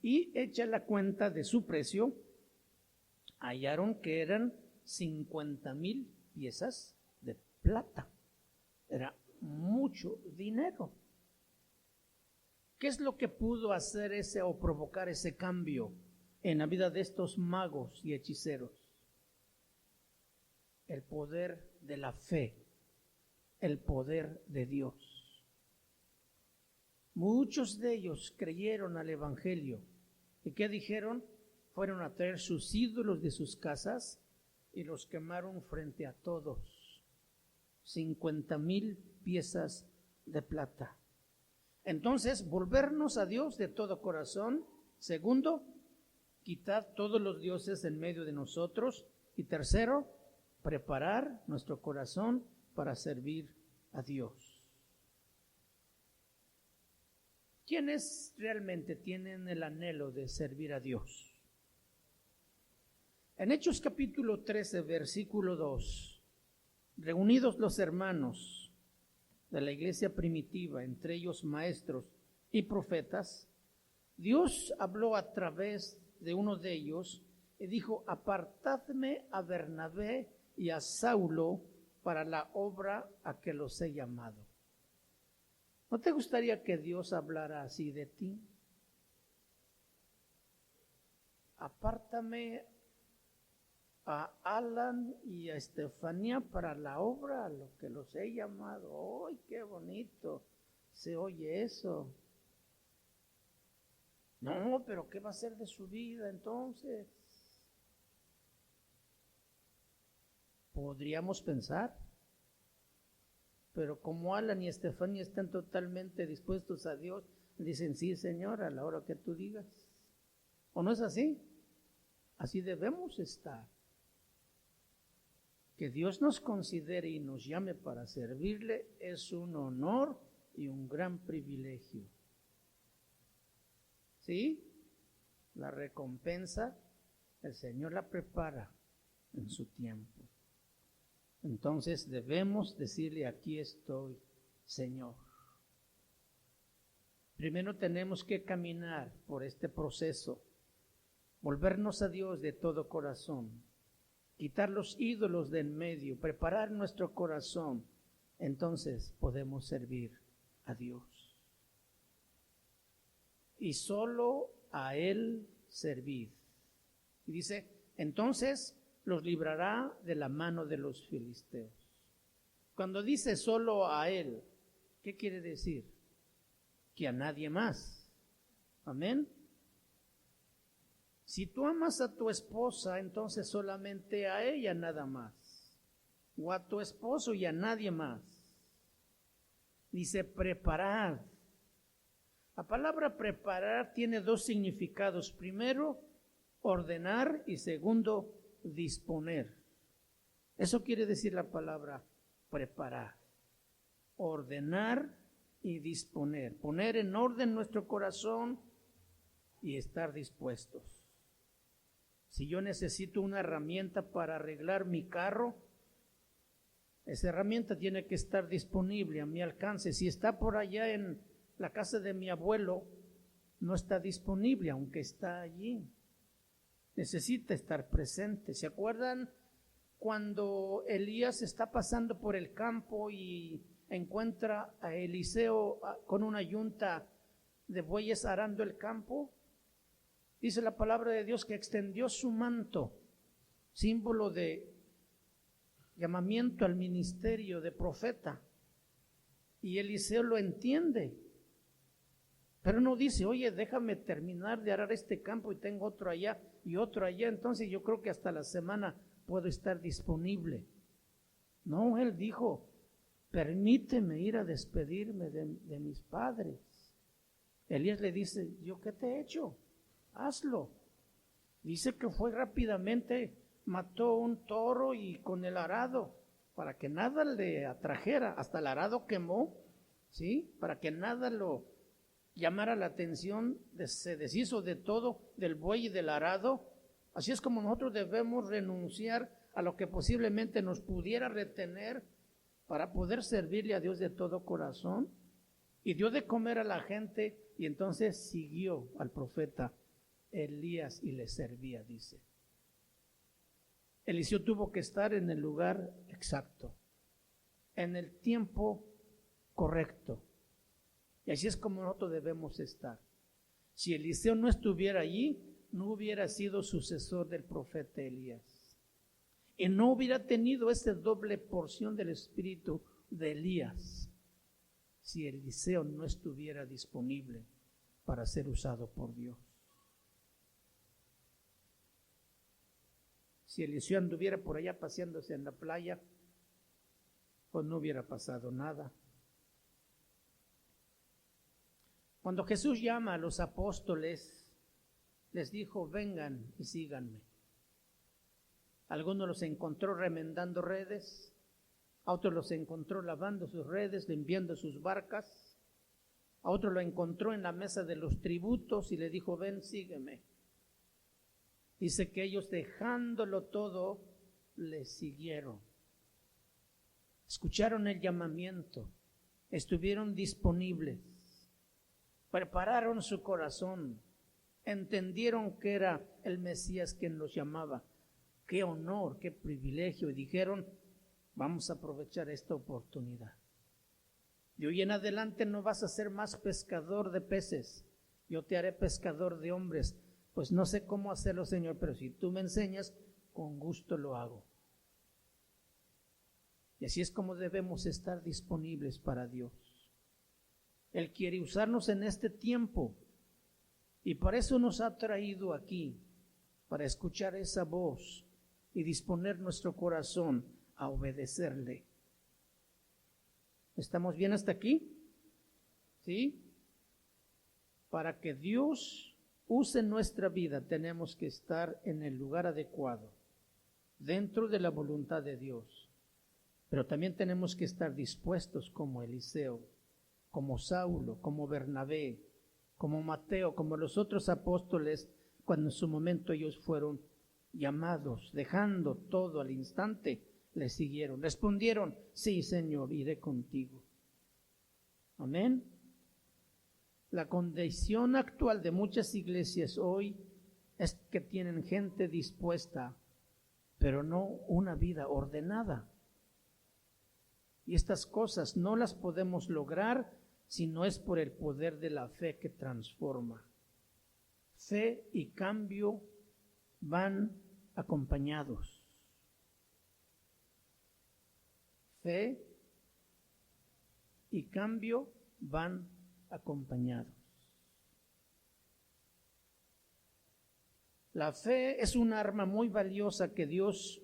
S1: y hecha la cuenta de su precio, hallaron que eran 50,000 piezas de plata. Era mucho dinero. ¿Qué es lo que pudo hacer ese o provocar ese cambio en la vida de estos magos y hechiceros? El poder de la fe, el poder de Dios. Muchos de ellos creyeron al evangelio. ¿Y qué dijeron? Fueron a traer sus ídolos de sus casas y los quemaron frente a todos. 50,000 piezas de plata. Entonces, volvernos a Dios de todo corazón. Segundo, quitar todos los dioses en medio de nosotros. Y tercero, preparar nuestro corazón para servir a Dios. ¿Quiénes realmente tienen el anhelo de servir a Dios? En Hechos capítulo 13, versículo 2, reunidos los hermanos de la iglesia primitiva, entre ellos maestros y profetas, Dios habló a través de uno de ellos y dijo, apartadme a Bernabé y a Saulo para la obra a que los he llamado. ¿No te gustaría que Dios hablara así de ti? Apártame a Alan y a Estefanía para la obra a lo que los he llamado. ¡Ay, qué bonito se oye eso! No, pero ¿qué va a ser de su vida entonces? Podríamos pensar, pero como Alan y Estefanía están totalmente dispuestos a Dios, dicen, sí, Señor, a la hora que tú digas. ¿O no es así? Así debemos estar. Que Dios nos considere y nos llame para servirle es un honor y un gran privilegio. ¿Sí? La recompensa, el Señor la prepara en su tiempo. Entonces debemos decirle, aquí estoy, Señor. Primero tenemos que caminar por este proceso, volvernos a Dios de todo corazón, quitar los ídolos de en medio, preparar nuestro corazón. Entonces podemos servir a Dios. Y solo a Él servir. Y dice, entonces los librará de la mano de los filisteos. Cuando dice solo a Él, ¿qué quiere decir? Que a nadie más. Amén. Si tú amas a tu esposa, entonces solamente a ella nada más. O a tu esposo y a nadie más. Dice preparar. La palabra preparar tiene dos significados. Primero, ordenar, y segundo, disponer. Eso quiere decir la palabra preparar. Ordenar y disponer. Poner en orden nuestro corazón y estar dispuestos. Si yo necesito una herramienta para arreglar mi carro, esa herramienta tiene que estar disponible a mi alcance. Si está por allá en la casa de mi abuelo, no está disponible, aunque está allí. Necesita estar presente. ¿Se acuerdan cuando Elías está pasando por el campo y encuentra a Eliseo con una yunta de bueyes arando el campo? Dice la palabra de Dios que extendió su manto, símbolo de llamamiento al ministerio de profeta. Y Eliseo lo entiende. Pero no dice, oye, déjame terminar de arar este campo y tengo otro allá y otro allá. Entonces yo creo que hasta la semana puedo estar disponible. No, él dijo, permíteme ir a despedirme de mis padres. Elías le dice, ¿yo qué te he hecho? Hazlo. Dice que fue rápidamente, mató un toro y con el arado, para que nada le atrajera, hasta el arado quemó, ¿sí? Para que nada lo llamara la atención, se deshizo de todo, del buey y del arado. Así es como nosotros debemos renunciar a lo que posiblemente nos pudiera retener para poder servirle a Dios de todo corazón. Y dio de comer a la gente y entonces siguió al profeta Elías y le servía, dice. Eliseo tuvo que estar en el lugar exacto, en el tiempo correcto. Y así es como nosotros debemos estar. Si Eliseo no estuviera allí, no hubiera sido sucesor del profeta Elías. Y no hubiera tenido esa doble porción del espíritu de Elías si Eliseo no estuviera disponible para ser usado por Dios. Si Eliseo anduviera por allá paseándose en la playa, pues no hubiera pasado nada. Cuando Jesús llama a los apóstoles, les dijo, vengan y síganme. Algunos los encontró remendando redes, a otros los encontró lavando sus redes, limpiando sus barcas, a otro lo encontró en la mesa de los tributos y le dijo, ven, sígueme. Dice que ellos, dejándolo todo, le siguieron. Escucharon el llamamiento, estuvieron disponibles, prepararon su corazón, entendieron que era el Mesías quien los llamaba. Qué honor, qué privilegio. Y dijeron, vamos a aprovechar esta oportunidad. De hoy en adelante no vas a ser más pescador de peces, yo te haré pescador de hombres. Pues no sé cómo hacerlo, Señor, pero si tú me enseñas, con gusto lo hago. Y así es como debemos estar disponibles para Dios. Él quiere usarnos en este tiempo y para eso nos ha traído aquí, para escuchar esa voz y disponer nuestro corazón a obedecerle. ¿Estamos bien hasta aquí? ¿Sí? Para que Dios use nuestra vida, tenemos que estar en el lugar adecuado, dentro de la voluntad de Dios. Pero también tenemos que estar dispuestos como Eliseo, como Saulo, como Bernabé, como Mateo, como los otros apóstoles, cuando en su momento ellos fueron llamados, dejando todo al instante, le siguieron. Respondieron, sí, Señor, iré contigo. Amén. La condición actual de muchas iglesias hoy es que tienen gente dispuesta, pero no una vida ordenada. Y estas cosas no las podemos lograr si no es por el poder de la fe que transforma. Fe y cambio van acompañados. Fe y cambio van acompañados. La fe es un arma muy valiosa que Dios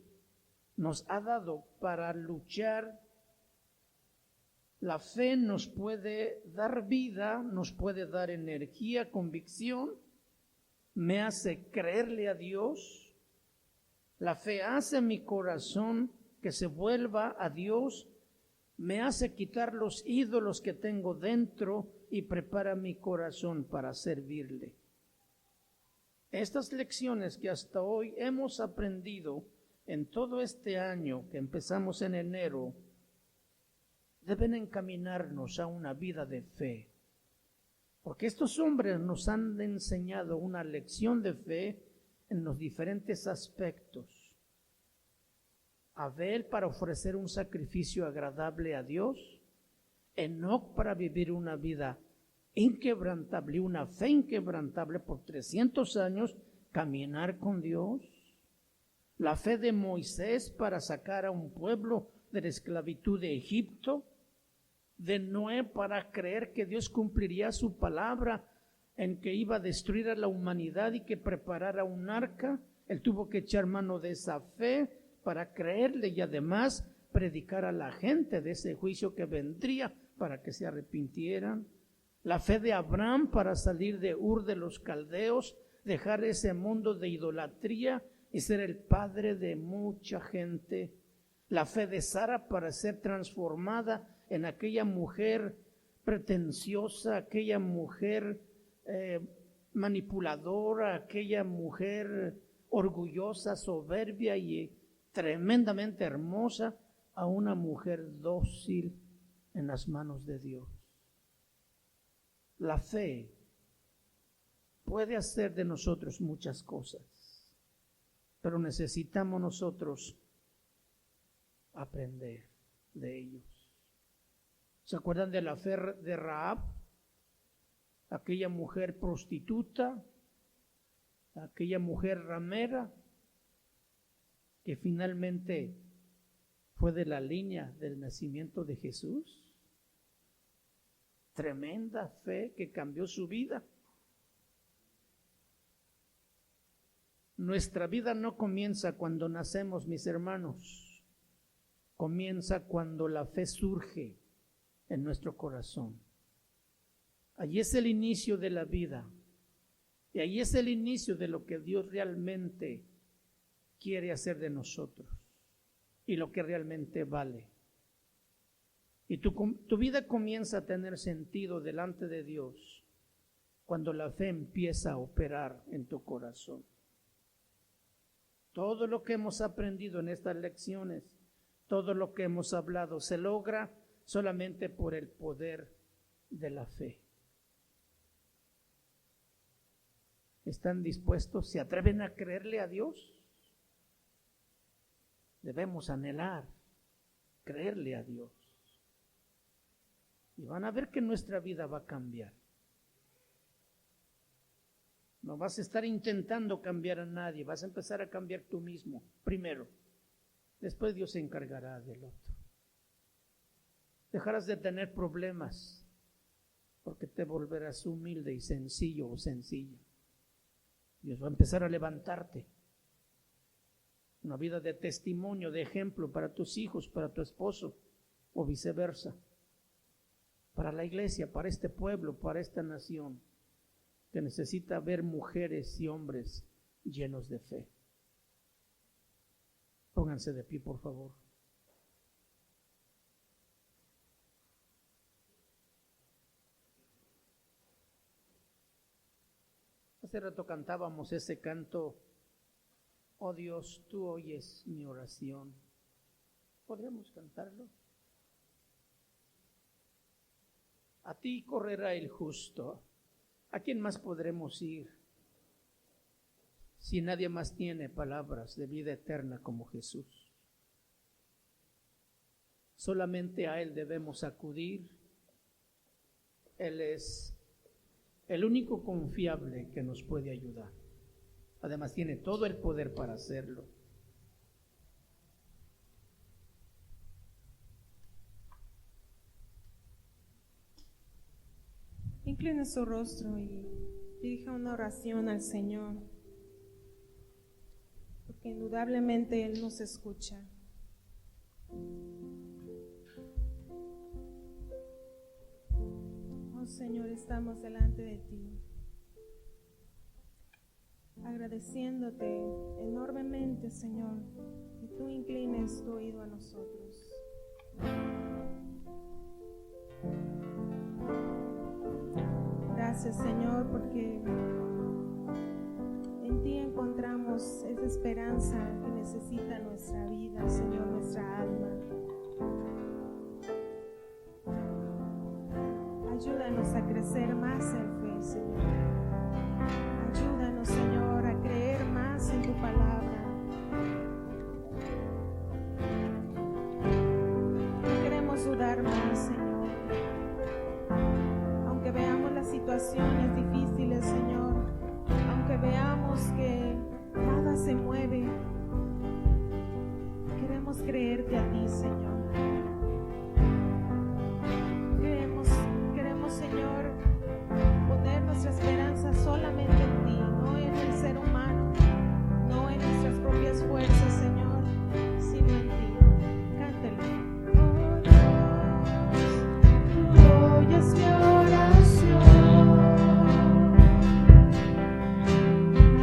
S1: nos ha dado para luchar. La fe nos puede dar vida, nos puede dar energía, convicción, me hace creerle a Dios. La fe hace mi corazón que se vuelva a Dios, me hace quitar los ídolos que tengo dentro y prepara mi corazón para servirle. Estas lecciones que hasta hoy hemos aprendido en todo este año que empezamos en enero, deben encaminarnos a una vida de fe. Porque estos hombres nos han enseñado una lección de fe en los diferentes aspectos. Abel para ofrecer un sacrificio agradable a Dios, Enoc para vivir una vida inquebrantable, una fe inquebrantable por 300 años, caminar con Dios. La fe de Moisés para sacar a un pueblo de la esclavitud de Egipto, de Noé para creer que Dios cumpliría su palabra en que iba a destruir a la humanidad y que preparara un arca. Él tuvo que echar mano de esa fe para creerle y además predicar a la gente de ese juicio que vendría para que se arrepintieran. La fe de Abraham para salir de Ur de los Caldeos, dejar ese mundo de idolatría y ser el padre de mucha gente. La fe de Sara para ser transformada en aquella mujer pretenciosa, aquella mujer manipuladora, aquella mujer orgullosa, soberbia y tremendamente hermosa, a una mujer dócil en las manos de Dios. La fe puede hacer de nosotros muchas cosas, pero necesitamos nosotros aprender de ellos. ¿Se acuerdan de la fe de Rahab? Aquella mujer prostituta, aquella mujer ramera, que finalmente fue de la línea del nacimiento de Jesús. Tremenda fe que cambió su vida. Nuestra vida no comienza cuando nacemos, mis hermanos. Comienza cuando la fe surge en nuestro corazón. Allí es el inicio de la vida. Y allí es el inicio de lo que Dios realmente quiere hacer de nosotros y lo que realmente vale. Y tu vida comienza a tener sentido delante de Dios cuando la fe empieza a operar en tu corazón. Todo lo que hemos aprendido en estas lecciones, todo lo que hemos hablado, se logra solamente por el poder de la fe. ¿Están dispuestos? ¿Se atreven a creerle a Dios? Debemos anhelar creerle a Dios. Y van a ver que nuestra vida va a cambiar. No vas a estar intentando cambiar a nadie, vas a empezar a cambiar tú mismo primero. Después Dios se encargará del otro. Dejarás de tener problemas porque te volverás humilde y sencillo o sencilla. Dios va a empezar a levantarte. Una vida de testimonio, de ejemplo para tus hijos, para tu esposo o viceversa. para la iglesia, para este pueblo, para esta nación, que necesita ver mujeres y hombres llenos de fe. Pónganse de pie, por favor. Hace rato cantábamos ese canto, oh Dios, tú oyes mi oración. ¿Podríamos cantarlo? A ti correrá el justo. ¿A quién más podremos ir si nadie más tiene palabras de vida eterna como Jesús? Solamente a Él debemos acudir. Él es el único confiable que nos puede ayudar. Además tiene todo el poder para hacerlo.
S2: Inclina su rostro y dirija una oración al Señor, porque indudablemente Él nos escucha. Oh Señor, estamos delante de ti, agradeciéndote enormemente, Señor, que tú inclines tu oído a nosotros. Gracias, Señor, porque en ti encontramos esa esperanza que necesita nuestra vida, Señor, nuestra alma. Ayúdanos a crecer más en fe, Señor. Ayúdanos, Señor, a creer más en tu palabra. No queremos dudar más, Señor. Aunque veamos las situaciones difíciles, Señor, aunque veamos que nada se mueve, queremos creerte a ti, Señor. Queremos, Señor, poner nuestra esperanza solamente en ti, no en el ser humano, no en nuestras propias fuerzas, Señor, sino en ti. Cántelo. Oh Dios, tú oyes mi oración.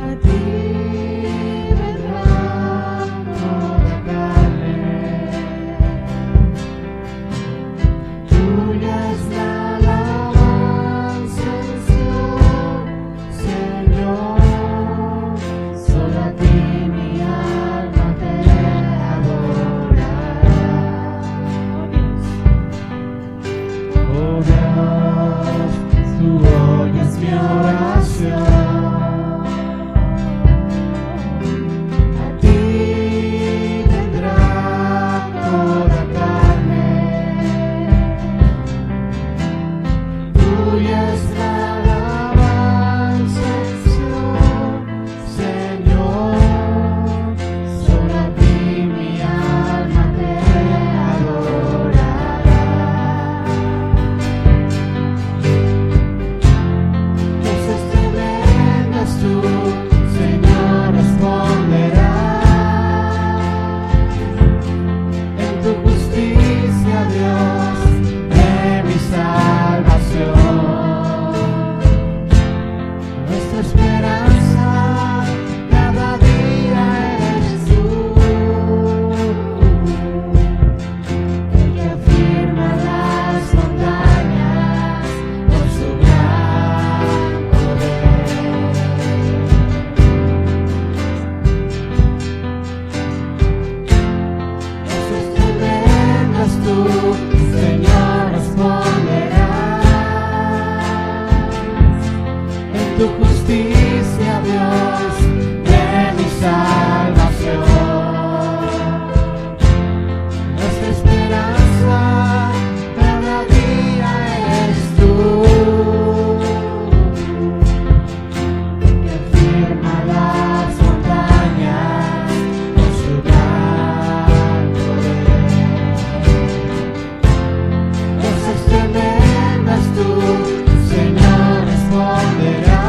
S2: A ti vendrá toda carne. Tuya es la alabanza, Señor. Solo a ti mi alma te adorará. Oh Dios, tú oyes mi oración. A ti vendrá toda carne. Tuya es la alabanza, Señor. Solo a ti mi alma te adorará. Cosas tremendas tú, Señor, responderás. En tu justicia, Dios, de mi salvación. Nuestra esperanza cada día eres tú, el que afirma las montañas con su gran poder. Cosas tremendas tú, Señor, responderás. En tu justicia, Dios, de mi salvación. Nuestra esperanza cada día eres tú, el que afirma las montañas con su gran poder. Cosas tremendas tú, Señor, responderás.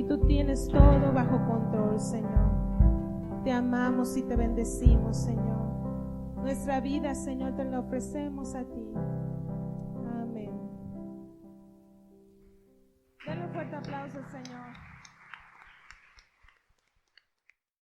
S2: tú tienes todo bajo control, Señor. Te amamos y te bendecimos, Señor. Nuestra vida, Señor, te la ofrecemos a ti. Amén. Denle un fuerte aplauso, Señor.